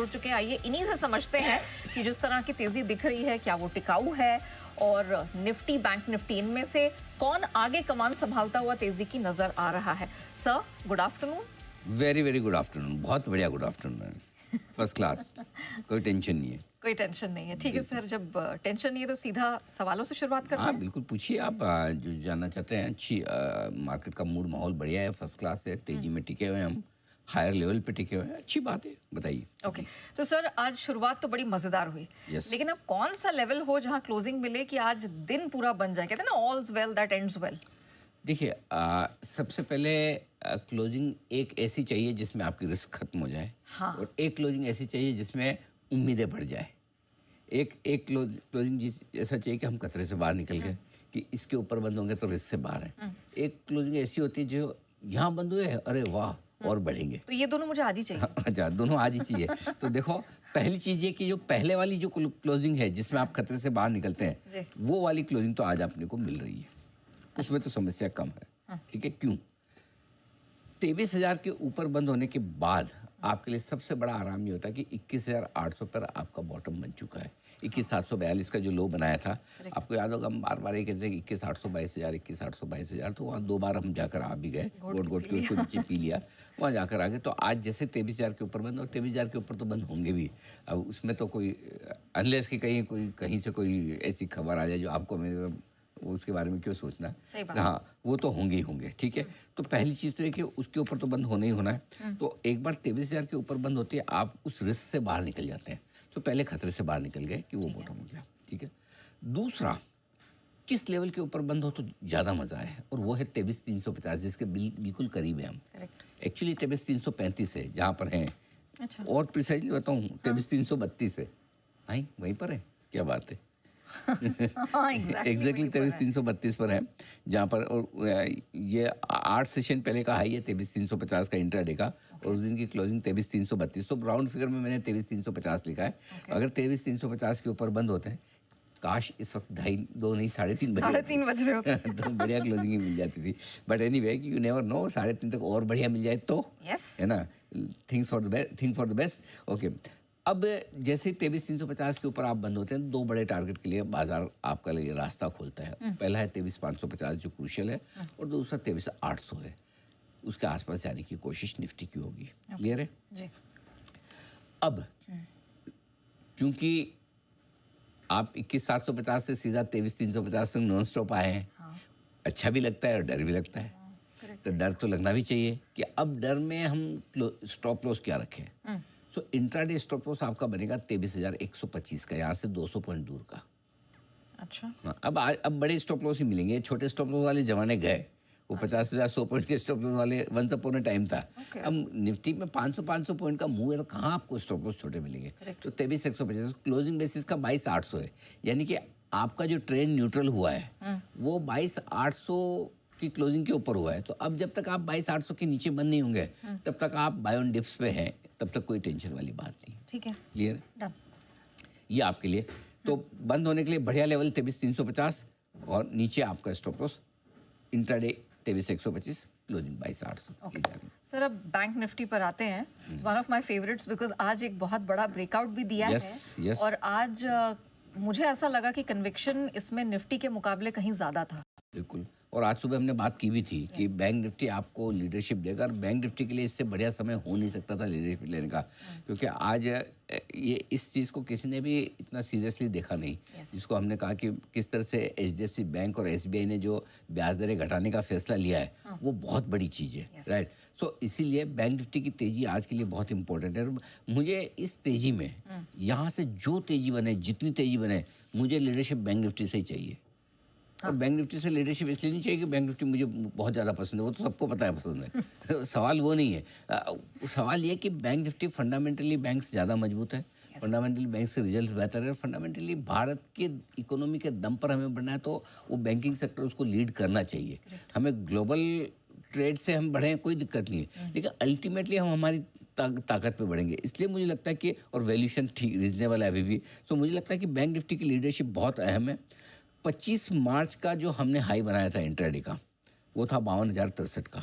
जुड़ चुके हैं। आइए इन्हीं से समझते हैं कि जिस तरह की तेजी दिख रही है क्या वो टिकाऊ है, और निफ्टी, बैंक निफ्टी, इनमें से कौन आगे कमान संभालता हुआ तेजी की नजर आ रहा है। Sir, good afternoon. Very very good afternoon. बहुत बढ़िया गुड आफ्टरनून, फर्स्ट क्लास। कोई टेंशन नहीं है। कोई टेंशन नहीं है, ठीक है सर। जब टेंशन नहीं है तो सीधा सवालों से शुरुआत करते हाँ हैं। बिल्कुल, पूछिए आप। जो जानना चाहते हैं। अच्छी मार्केट का मूड माहौल बढ़िया है, फर्स्ट क्लास है, तेजी में टिके हुए हैं हम, हायर लेवल पे टिके हुए हैं, अच्छी बात है। बताइए। ओके, तो सर आज शुरुआत तो बड़ी मजेदार हुई। Yes. लेकिन अब कौन सा लेवल हो जहां क्लोजिंग मिले कि आज दिन पूरा बन जाए। कहते हैं ना, ऑल्स वेल दैट एंड्स वेल। देखिए, सबसे पहले क्लोजिंग एक ऐसी चाहिए जिसमें आपकी रिस्क खत्म हो जाए। हाँ। और एक क्लोजिंग ऐसी चाहिए जिसमें उम्मीदें बढ़ जाए। एक क्लोजिंग ऐसा चाहिए कि हम खतरे से बाहर निकल गए, कि इसके ऊपर बंद होंगे तो रिस्क से बाहर है। एक क्लोजिंग ऐसी होती है जो यहाँ बंद हुए, अरे वाह और बढ़ेंगे। तो ये दोनों मुझे आज ही चाहिए। अच्छा, दोनों आज ही चाहिए। तो देखो, पहली चीज ये कि जो पहले वाली जो क्लोजिंग है जिसमें आप खतरे से बाहर निकलते हैं, वो वाली क्लोजिंग तो आज अपने को मिल रही है। उसमें तो समस्या कम है। ठीक है, क्यों? 23,000 के ऊपर बंद होने के बाद आपके लिए सबसे बड़ा आराम ये होता है कि 21,800 पर आपका बॉटम बन चुका है। 21,742 का जो लो बनाया था, आपको याद होगा, हम बार बार ये कहते हैं कि 21,800 22,000, 21,800 22,000। तो वहाँ 2 बार हम जाकर आ भी गए, गोट के उसको नीचे पी लिया, वहाँ जाकर आ गए। तो आज जैसे 23,000 के ऊपर बंद, और 23,000 के ऊपर तो बंद होंगे भी। अब उसमें तो कोई, अनलेस कि कहीं से कोई ऐसी खबर आ जाए जो आपको मेरे, उसके बारे में क्यों सोचना। हाँ, वो तो होंगे ही होंगे। ठीक है, तो पहली चीज तो है कि उसके ऊपर तो बंद होना ही होना है। तो एक बार 23,000 के ऊपर बंद होती है, आप उस रिस्क से बाहर निकल जाते हैं। तो पहले खतरे से बाहर निकल गए कि वो बॉटम हो गया। ठीक है, दूसरा, किस लेवल के ऊपर बंद हो तो ज्यादा मजा है, और वो है 23,350, जिसके बिल्कुल करीब है हम। एक्चुअली 23,335 है जहां पर हैं। अच्छा। और प्रिसाइजली बताऊं, 23,332 है। आई वहीं पर है, क्या बात है। एग्जैक्टली 23,332 पर है, जहाँ पर, और ये 8 सेशन पहले का हाई है 23,350 का इंट्राडे का, और उस दिन की क्लोजिंग 23,332। तो राउंड फिगर में मैंने 23,350 लिखा है। अगर 23,350 के ऊपर बंद होते हैं, काश इस वक्त 2:30 नहीं 3:30 बजे 3:30 बज रहे होते तो बढ़िया क्लोजिंग ही मिल जाती थी। But anyway, you never know, 3:30 तक और बढ़िया मिल जाए तो, है ना। Think for the best. Okay, अब जैसे 23,350 के ऊपर आप बंद होते हैं, 2 बड़े टारगेट के लिए बाजार आपका लिए रास्ता खोलता है। पहला है 23,550 जो क्रूशियल है, और दूसरा 23,800 है। उसके आसपास जाने की कोशिश निफ्टी की होगी। क्लियर है जी। अब चूंकि आप 21,750 से सीधा 23,350 से नॉन स्टॉप आए हैं, अच्छा भी लगता है और डर भी लगता है। तो डर तो लगना भी चाहिए कि अब डर में हम स्टॉप लॉस क्या रखें। तो इंट्राडे स्टॉप लॉस आपका बनेगा 23,125 का, यहाँ से 200 पॉइंट दूर का। अच्छा। अब बड़े स्टॉप लॉस ही मिलेंगे, छोटे स्टॉप लॉस वाले जमाने गए। वो 50,000 100 पॉइंट के स्टॉप लॉस वाले वंस अपॉन अ टाइम था। अब निफ्टी में 500 पॉइंट का मूव है, तो कहाँ आपको स्टॉप लॉस छोटे मिलेंगे। तो 23,150 क्लोजिंग बेसिस का 22,800 है, यानी कि आपका जो ट्रेंड न्यूट्रल हुआ है वो 22,800 की क्लोजिंग के ऊपर हुआ है। तो अब जब तक आप 22,800 के नीचे बंद नहीं होंगे, तब तक आप बाय ऑन डिप्स पे हैं, तब तक कोई टेंशन वाली बात नहीं। ठीक है, क्लियर डन। ये आपके लिए तो बंद होने के लिए बढ़िया लेवल 23,350, और नीचे आपका stop loss intraday 23,125, closing 22,800। Sir, अब बैंक निफ्टी पर आते हैं। One of my favourites, because आज एक बहुत बड़ा ब्रेकआउट भी दिया है। और आज मुझे ऐसा लगा कि कन्विक्शन इसमें निफ्टी के मुकाबले कहीं ज्यादा था। बिल्कुल, और आज सुबह हमने बात की भी थी कि बैंक निफ्टी आपको लीडरशिप देगा, और बैंक निफ्टी के लिए इससे बढ़िया समय हो नहीं सकता था लीडरशिप लेने का। क्योंकि आज ये इस चीज़ को किसी ने भी इतना सीरियसली देखा नहीं, जिसको हमने कहा कि किस तरह से एचडीएफसी बैंक और एसबीआई ने जो ब्याज दरें घटाने का फैसला लिया है, वो बहुत बड़ी चीज़ है। राइट, सो इसीलिए बैंक निफ्टी की तेजी आज के लिए बहुत इंपॉर्टेंट है। मुझे इस तेजी में, यहाँ से जो तेजी बने, जितनी तेजी बने, मुझे लीडरशिप बैंक निफ्टी से ही चाहिए। और बैंक निफ्टी से लीडरशिप इसलिए नहीं चाहिए कि बैंक निफ्टी मुझे बहुत ज़्यादा पसंद है, वो तो सबको पता है पसंद है। सवाल वो नहीं है। सवाल ये कि बैंक निफ्टी फंडामेंटली बैंक से ज़्यादा मजबूत है, फंडामेंटली बैंक से रिजल्ट बेहतर है, फंडामेंटली भारत के इकोनॉमी के दम पर हमें बढ़ना है, तो वो बैंकिंग सेक्टर उसको लीड करना चाहिए। हमें ग्लोबल ट्रेड से हम बढ़े, कोई दिक्कत नहीं है, लेकिन अल्टीमेटली हम हमारी ताकत पे बढ़ेंगे। इसलिए मुझे लगता है कि, और वैल्यूएशन ठीक रीजनेबल है अभी भी, तो मुझे लगता है कि बैंक निफ्टी की लीडरशिप बहुत अहम है। 25 मार्च का जो हमने हाई बनाया था इंट्राडे का, वो था 52,063 का।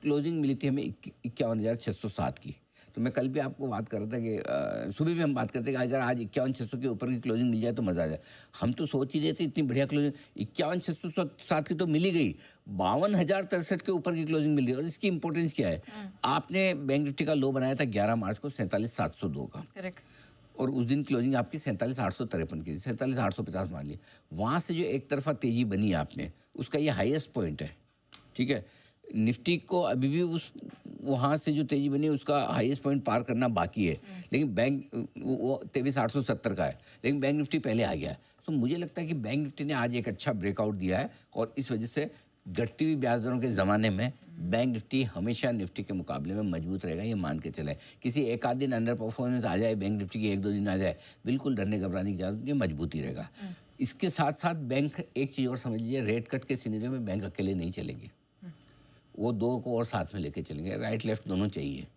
क्लोजिंग मिली थी हमें 51,607 की। तो मैं कल भी आपको बात कर रहा था कि सुबह भी हम बात करते कि अगर आज 51,600 के ऊपर की क्लोजिंग मिल जाए तो मजा आ जाए। हम तो सोच ही रहे थे इतनी बढ़िया क्लोजिंग 51,607 की तो मिल ही गई, 52,063 के ऊपर की क्लोजिंग मिल रही है। और इसकी इंपॉर्टेंस क्या है, आपने बैंक निफ्टी का लो बनाया था 11 मार्च को 47,702 का, करेक्ट, और उस दिन क्लोजिंग आपकी 47,853 की, 47,850 मान ली। वहां से जो एक तरफा तेजी बनी आपने, उसका ये हाईएस्ट पॉइंट है, ठीक है। निफ्टी को अभी भी उस वहां से जो तेजी बनी उसका हाईएस्ट पॉइंट पार करना बाकी है, लेकिन बैंक वो 23,870 का है, लेकिन बैंक निफ्टी पहले आ गया है। तो मुझे लगता है कि बैंक निफ्टी ने आज एक अच्छा ब्रेकआउट दिया है, और इस वजह से घटती हुई ब्याज दरों के ज़माने में बैंक निफ्टी हमेशा निफ्टी के मुकाबले में मजबूत रहेगा, ये मान के चले। किसी एक आध दिन अंडर परफॉर्मेंस आ जाए बैंक निफ्टी की, 1-2 दिन आ जाए, बिल्कुल डरने घबराने की जरूरत नहीं, मजबूत ही रहेगा। इसके साथ साथ बैंक, एक चीज़ और समझ लीजिए, रेट कट के सिनेरियो में बैंक अकेले नहीं चलेंगे, वो दो को और साथ में लेके चलेंगे। राइट लेफ्ट दोनों चाहिए,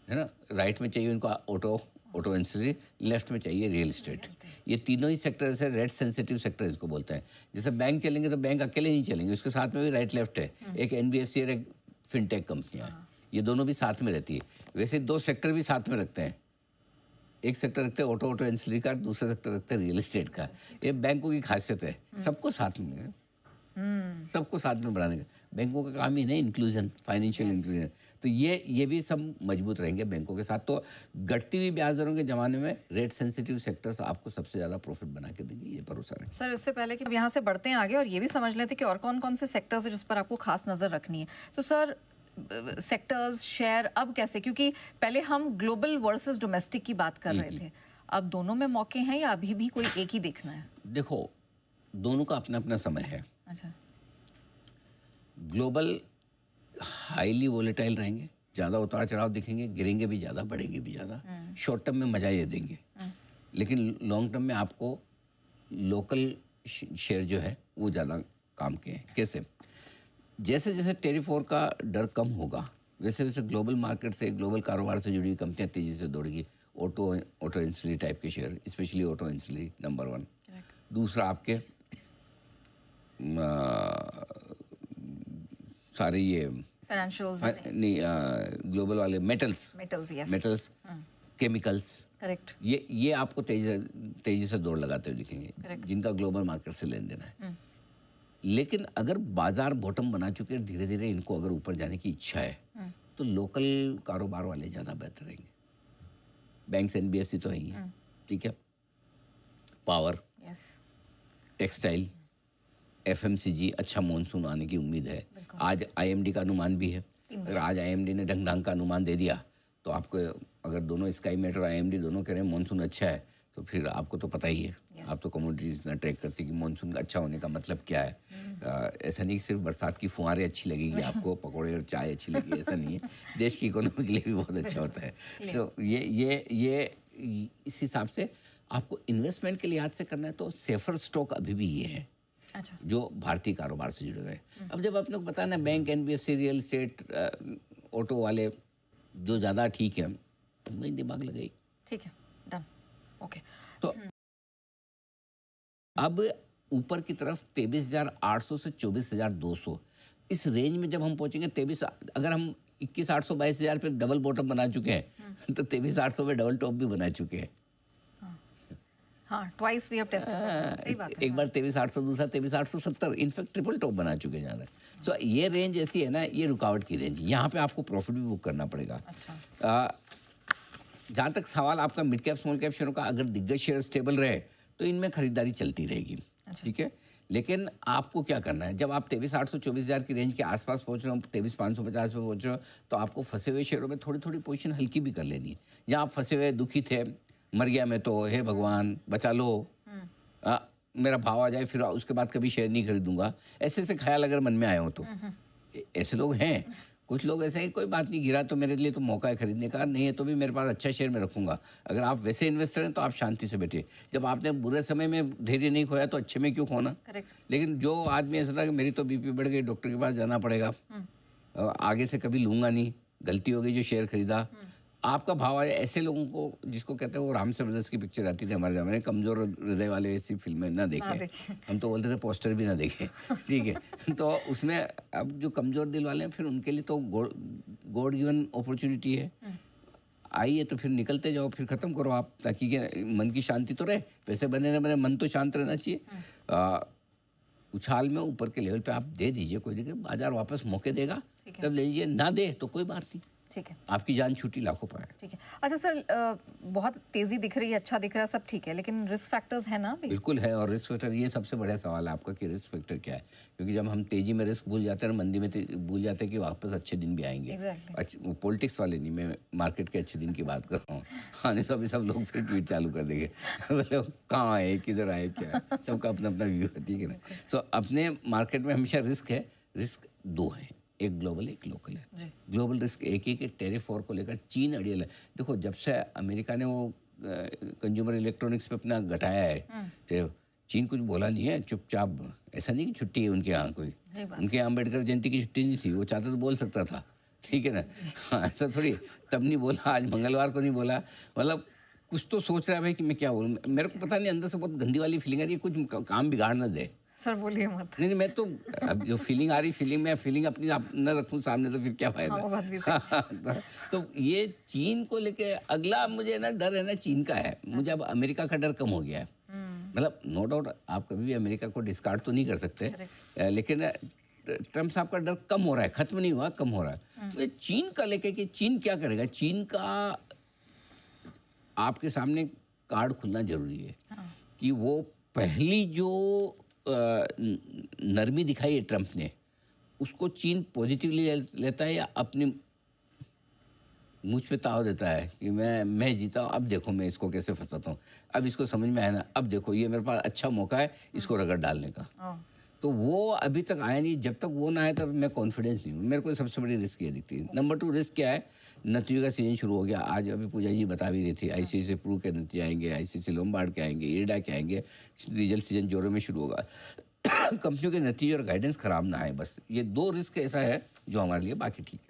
है ना। राइट में चाहिए उनको ऑटो एंसिलरी, लेफ्ट में चाहिए रियल एस्टेट। ये तीनों ही सेक्टर से रेट सेंसिटिव सेक्टर इसको बोलते हैं। जैसे बैंक चलेंगे तो बैंक अकेले नहीं चलेंगे, उसके साथ में भी राइट लेफ्ट है, एक एनबीएफसी और एक फिनटेक कंपनियां हैं, ये दोनों भी साथ में रहती है। वैसे 2 सेक्टर भी साथ में रखते हैं, एक सेक्टर रखते हैं ऑटो एंसिलरी का, दूसरा सेक्टर रखते हैं रियल एस्टेट का। ये बैंकों की खासियत है, सबको साथ में, सबको साथ में बढ़ाने का बैंकों का काम ही नहीं, इंक्लूजन, फाइनेंशियल इंक्लूजन। तो ये भी सब मजबूत रहेंगे बैंकों के साथ। तो घटती हुई ब्याज दरों के जमाने में रेट सेंसिटिव सेक्टर्स आपको सबसे ज्यादा प्रॉफिट बना के देंगे, ये भरोसा है। सर, इससे पहले कि यहाँ से बढ़ते हैं आगे और ये भी समझ लेते हैं कि और कौन कौन से सेक्टर्स है जिस पर आपको खास नजर रखनी है, तो सर सेक्टर्स, शेयर अब कैसे, क्योंकि पहले हम ग्लोबल वर्सेस डोमेस्टिक की बात कर रहे थे, अब दोनों में मौके हैं या अभी भी कोई एक ही देखना है? देखो, दोनों का अपना अपना समय है। अच्छा, ग्लोबल हाईली वोलेटाइल रहेंगे, ज़्यादा उतार चढ़ाव दिखेंगे, गिरेंगे भी ज़्यादा, बढ़ेंगे भी ज़्यादा। शॉर्ट टर्म में मजा ये देंगे, लेकिन लॉन्ग टर्म में आपको लोकल शेयर जो है वो ज़्यादा काम के हैं। कैसे? जैसे जैसे टेरिफ वॉर का डर कम होगा, वैसे वैसे ग्लोबल मार्केट से, ग्लोबल कारोबार से जुड़ी कंपनियां तेजी से दौड़ेगी। ऑटो एंसिलरी टाइप के share, specially auto ancillary number 1। दूसरा आपके सारे ये फाइनेंशियल्स नहीं, ग्लोबल वाले मेटल्स, केमिकल्स, करेक्ट, ये आपको तेजी से दौड़ लगाते हुए दिखेंगे, जिनका ग्लोबल मार्केट से लेन देन है। लेकिन अगर बाजार बॉटम बना चुके हैं, धीरे धीरे इनको अगर ऊपर जाने की इच्छा है, तो लोकल कारोबार वाले ज्यादा बेहतर रहेंगे। बैंक्स, एनबीएफसी तो है ही, ठीक है, पावर, टेक्सटाइल, एफएमसीजी, अच्छा मॉनसून आने की उम्मीद है। आज आईएमडी का अनुमान भी है, अगर आज आईएमडी ने ढंग का अनुमान दे दिया तो आपको, अगर दोनों स्काई मेट और आईएमडी दोनों कह रहे हैं मॉनसून अच्छा है, तो फिर आपको तो पता ही है, आप तो कमोडिटीज इतना ट्रैक करते हैं कि मॉनसून का अच्छा होने का मतलब क्या है। ऐसा नहीं कि सिर्फ बरसात की फुहारें अच्छी लगेगी आपको, पकौड़े और चाय अच्छी लगेगी, ऐसा नहीं है। देश की इकोनॉमी के लिए भी बहुत अच्छा होता है। तो ये इस हिसाब से आपको इन्वेस्टमेंट के लिहाज से करना है तो सेफर स्टॉक अभी भी ये है, अच्छा, जो भारतीय कारोबार से जुड़े हुए। अब जब आप लोग बताना bank, NBFC, real estate, auto वाले जो ज्यादा ठीक है, वही दिमाग लगाई, ठीक है, डन, ओके। तो अब ऊपर की तरफ 23,800 से 24,200 इस रेंज में जब हम पहुंचेंगे, 23, अगर हम 21,800 22,000 पे डबल बॉटम बना चुके हैं, तो 23,800 पे डबल टॉप भी बना चुके हैं। हाँ, ट्वाइस वी हैव टेस्टेड, एक बार 23,800, दूसरा 23,870, इनफैक्ट ट्रिपल टॉप बना चुके हैं ज्यादा। सो ये रेंज ऐसी है ना, ये रुकावट की रेंज, यहाँ पे आपको प्रॉफिट भी बुक करना पड़ेगा। जहां तक सवाल आपका मिड कैप स्मॉल कैप शेयरों का, अगर दिग्गज शेयर स्टेबल रहे तो इनमें खरीदारी चलती रहेगी, ठीक है। लेकिन आपको क्या करना है, जब आप 23,800 24,000 की रेंज के आसपास पहुंच रहे हो, 23,550 पे पहुंच रहे हो, तो आपको फंसे हुए शेयरों में थोड़ी थोड़ी पोजीशन हल्की भी कर लेनी है। जहां आप फंसे हुए दुखी थे, मर गया मैं तो, हे भगवान बचा लो, मेरा भाव आ जाए फिर उसके बाद कभी शेयर नहीं खरीदूंगा, ऐसे ऐसे ख्याल अगर मन में आए हो तो, ऐसे लोग हैं। कुछ लोग ऐसे ही, कोई बात नहीं, गिरा तो मेरे लिए तो मौका है खरीदने का, नहीं है तो भी मेरे पास अच्छा शेयर में रखूंगा। अगर आप वैसे इन्वेस्टर हैं तो आप शांति से बैठिए। जब आपने बुरे समय में धैर्य नहीं खोया तो अच्छे में क्यों खोना। लेकिन जो आदमी ऐसा था कि मेरी तो बीपी बढ़ गई, डॉक्टर के पास जाना पड़ेगा, आगे से कभी लूंगा नहीं, गलती हो गई जो शेयर खरीदा, आपका भाव आया, ऐसे लोगों को, जिसको कहते हैं वो रामसे ब्रदर्स की पिक्चर आती थी हमारे जमाने, कमजोर हृदय वाले, ऐसी फिल्में ना देखें, हम तो बोलते थे पोस्टर भी ना देखें, ठीक है। तो उसमें अब जो कमजोर दिल वाले हैं, फिर उनके लिए तो गॉड गिवन अपॉर्चुनिटी है। आई है तो फिर निकलते जाओ, फिर खत्म करो आप, ताकि मन की शांति तो रहे। पैसे बने रहे, मन तो शांत रहना चाहिए। उछाल में ऊपर के लेवल पे आप दे दीजिए, कोई दिक्कत, बाजार वापस मौके देगा तब ले लीजिए, ना दे तो कोई बात नहीं, ठीक है, आपकी जान छूटी लाखों पाए। ठीक है। अच्छा सर, बहुत तेजी दिख रही है, अच्छा दिख रहा है, सब ठीक है, लेकिन रिस्क फैक्टर्स है ना भी? बिल्कुल है, और रिस्क फैक्टर, ये सबसे बड़ा सवाल है आपका कि रिस्क फैक्टर क्या है, क्योंकि जब हम तेजी में रिस्क भूल जाते हैं, मंदी में भूल जाते हैं कि वापस अच्छे दिन भी आएंगे। exactly. पॉलिटिक्स वाले नहीं, मैं मार्केट के अच्छे दिन की बात कर रहा हूँ। हाँ, नहीं तो अभी सब लोग फिर ट्वीट चालू कर देंगे मतलब कहाँ आए, किधर आए, क्या, सबका अपना अपना व्यू है, ठीक है ना। तो अपने मार्केट में हमेशा रिस्क है, रिस्क दो है, एक ग्लोबल एक लोकल है। ग्लोबल रिस्क एक ही कि टेरिफ वॉर को लेकर चीन अड़ियल है। देखो, जब से अमेरिका ने वो कंज्यूमर इलेक्ट्रॉनिक्स पे अपना घटाया है टेरिफ, चीन कुछ बोला नहीं है, चुपचाप। ऐसा नहीं कि छुट्टी है उनके यहाँ, कोई उनके यहाँ अम्बेडकर जयंती की छुट्टी नहीं थी, वो चाहता तो बोल सकता था, ठीक है ना। हाँ, ऐसा थोड़ी, तब नहीं बोला, आज मंगलवार को नहीं बोला, मतलब कुछ तो सोच रहा है भाई कि मैं क्या बोलूँ। मेरे को पता नहीं, अंदर से बहुत गंदी वाली फीलिंग आ रही है, कुछ काम बिगाड़ न दे। सर बोलिए मत। नहीं, मैं तो अब जो फीलिंग आ रही, फीलिंग अपनी न रखूं सामने तो फिर क्या फायदा। हाँ, तो ये चीन को लेके अगला मुझे ना डर है ना, चीन का है। मुझे अब अमेरिका का डर कम हो गया है। मतलब नो डाउट आप कभी भी अमेरिका को डिस्कार्ड तो नहीं कर सकते, लेकिन ट्रम्प साहब का डर कम हो रहा है, खत्म नहीं हुआ, कम हो रहा है। तो चीन का लेके कि चीन क्या करेगा, चीन का आपके सामने कार्ड खुलना जरूरी है कि वो पहली जो नरमी दिखाई है ट्रंप ने, उसको चीन पॉजिटिवली लेता है या अपनी मुझ पे ताव देता है कि मैं जीता हूं, अब देखो मैं इसको कैसे फंसाता हूं, अब इसको समझ में आया ना, अब देखो ये मेरे पास अच्छा मौका है इसको रगड़ डालने का। तो वो अभी तक आया नहीं, जब तक वो ना आए तब मैं कॉन्फिडेंस नहीं हूँ। मेरे को सबसे बड़ी रिस्क ये दिखती है। नंबर 2 रिस्क क्या है, नतीजों का सीजन शुरू हो गया। आज अभी पूजा जी बता भी रही थी, आईसीआईसी प्रू के नतीजे आएंगे, आईसीआईसी लोम्बार्ड के आएंगे, इरडा के आएंगे, रिजल्ट सीजन जोरों में शुरू होगा। कंपनियों के नतीजे और गाइडेंस खराब ना आए, बस ये 2 रिस्क ऐसा है जो हमारे लिए, बाकी ठीक है।